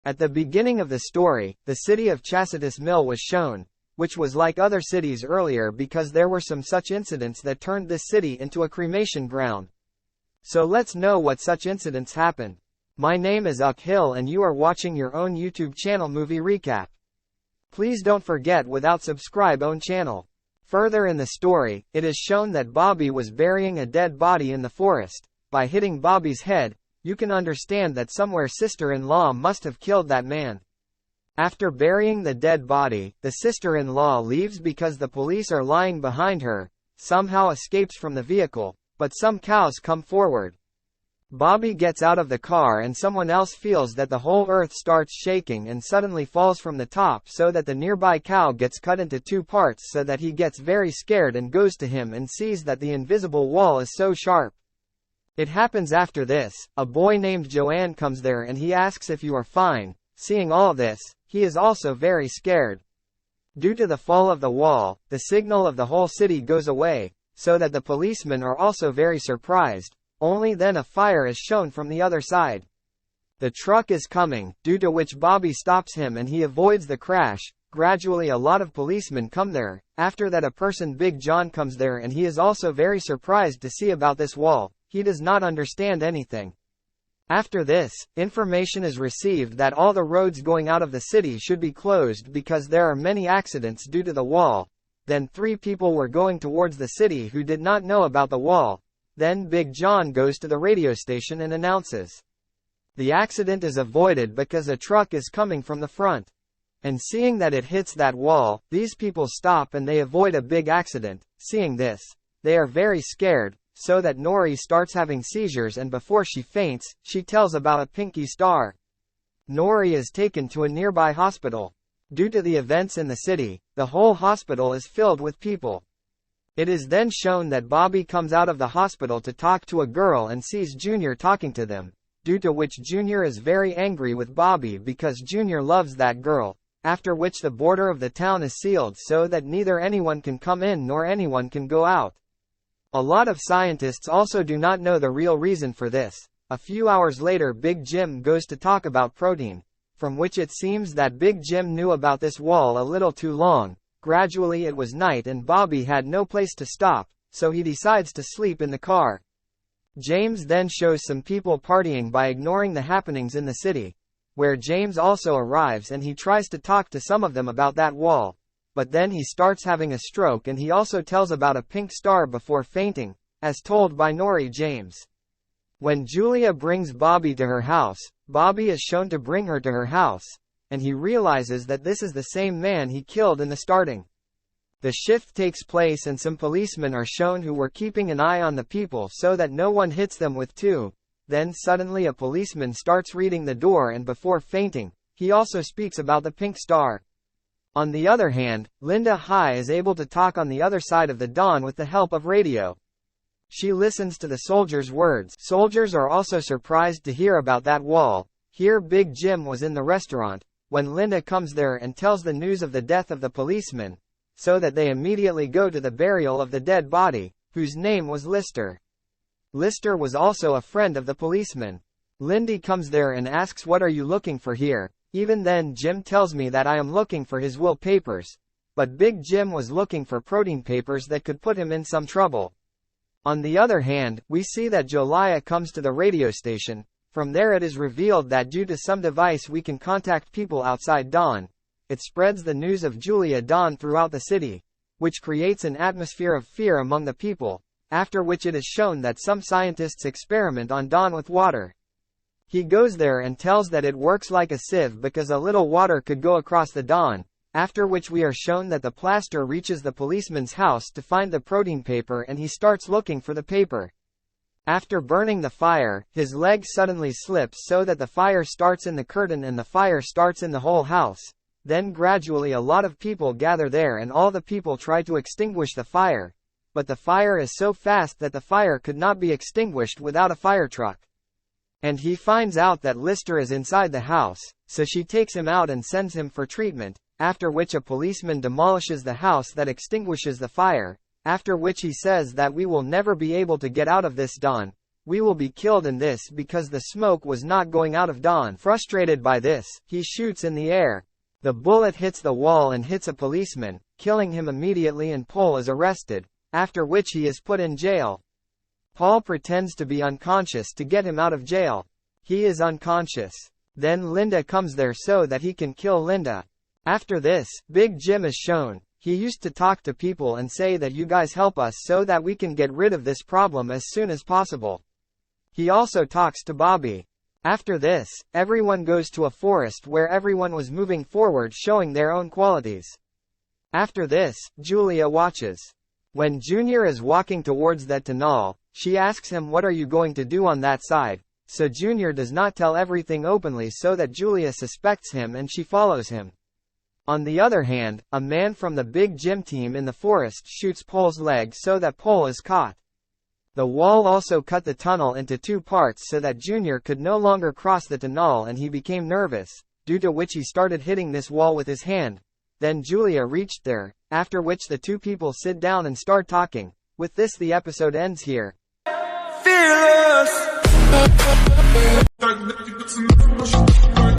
At the beginning of the story, the city of Chacitus Mill was shown, which was like other cities earlier because there were some such incidents that turned this city into a cremation ground. So let's know what such incidents happened. My name is Hill and you are watching your own YouTube channel Movie Recap. Please don't forget without subscribe own channel. Further in the story, it is shown that Bobby was burying a dead body in the forest. By hitting Bobby's head, you can understand that somewhere sister-in-law must have killed that man. After burying the dead body, the sister-in-law leaves because the police are lying behind her, somehow escapes from the vehicle, but some cows come forward. Bobby gets out of the car and someone else feels that the whole earth starts shaking and suddenly falls from the top so that the nearby cow gets cut into two parts so that he gets very scared and goes to him and sees that the invisible wall is so sharp. It happens after this, a boy named Joanne comes there and he asks if you are fine. Seeing all this, he is also very scared. Due to the fall of the wall, the signal of the whole city goes away, so that the policemen are also very surprised. Only then a fire is shown from the other side. The truck is coming, due to which Bobby stops him and he avoids the crash. Gradually a lot of policemen come there. After that a person Big John comes there and he is also very surprised to see about this wall. He does not understand anything. After this, information is received that all the roads going out of the city should be closed because there are many accidents due to the wall. Then 3 people were going towards the city who did not know about the wall. Then Big John goes to the radio station and announces. The accident is avoided because a truck is coming from the front. And seeing that it hits that wall, these people stop and they avoid a big accident. Seeing this, they are very scared. So that Nori starts having seizures and before she faints, she tells about a pinky star. Nori is taken to a nearby hospital. Due to the events in the city, the whole hospital is filled with people. It is then shown that Bobby comes out of the hospital to talk to a girl and sees Junior talking to them, due to which Junior is very angry with Bobby because Junior loves that girl, after which the border of the town is sealed so that neither anyone can come in nor anyone can go out. A lot of scientists also do not know the real reason for this. A few hours later Big Jim goes to talk about protein, from which it seems that Big Jim knew about this wall a little too long. Gradually it was night and Bobby had no place to stop, so he decides to sleep in the car. James then shows some people partying by ignoring the happenings in the city, where James also arrives and he tries to talk to some of them about that wall. But then he starts having a stroke and he also tells about a pink star before fainting, as told by Nori James. When Julia brings Bobby to her house, Bobby is shown to bring her to her house, and he realizes that this is the same man he killed in the starting. The shift takes place and some policemen are shown who were keeping an eye on the people so that no one hits them with two. Then suddenly a policeman starts reading the door and before fainting, he also speaks about the pink star. On the other hand, Linda High is able to talk on the other side of the dawn with the help of radio. She listens to the soldiers' words. Soldiers are also surprised to hear about that wall. Here Big Jim was in the restaurant, when Linda comes there and tells the news of the death of the policeman, so that they immediately go to the burial of the dead body, whose name was Lister. Lister was also a friend of the policeman. Lindy comes there and asks, "What are you looking for here?" Even then Jim tells me that I am looking for his will papers. But Big Jim was looking for protein papers that could put him in some trouble. On the other hand, we see that Jolia comes to the radio station. From there it is revealed that due to some device we can contact people outside Dawn. It spreads the news of Julia Dawn throughout the city, which creates an atmosphere of fear among the people, after which it is shown that some scientists experiment on Dawn with water. He goes there and tells that it works like a sieve because a little water could go across the Dawn, after which we are shown that the plaster reaches the policeman's house to find the protein paper and he starts looking for the paper. After burning the fire, his leg suddenly slips so that the fire starts in the curtain and the fire starts in the whole house. Then gradually a lot of people gather there and all the people try to extinguish the fire. But the fire is so fast that the fire could not be extinguished without a fire truck. And he finds out that Lister is inside the house, so she takes him out and sends him for treatment, after which a policeman demolishes the house that extinguishes the fire, after which he says that we will never be able to get out of this Dawn. we will be killed in this because the smoke was not going out of Don. Frustrated by this, he shoots in the air. The bullet hits the wall and hits a policeman, killing him immediately, and Paul is arrested, after which he is put in jail. Paul pretends to be unconscious to get him out of jail. He is unconscious. Then Linda comes there so that he can kill Linda. After this, Big Jim is shown. He used to talk to people and say that you guys help us so that we can get rid of this problem as soon as possible. He also talks to Bobby. After this, everyone goes to a forest where everyone was moving forward, showing their own qualities. After this, Julia watches. When Junior is walking towards that tunnel, she asks him, what are you going to do on that side? So Junior does not tell everything openly so that Julia suspects him and she follows him. On the other hand, a man from the Big Jim team in the forest shoots Paul's leg so that Paul is caught. The wall also cut the tunnel into two parts so that Junior could no longer cross the tunnel, and he became nervous, due to which he started hitting this wall with his hand. Then Julia reached there, after which the two people sit down and start talking. With this, the episode ends here. Fearless!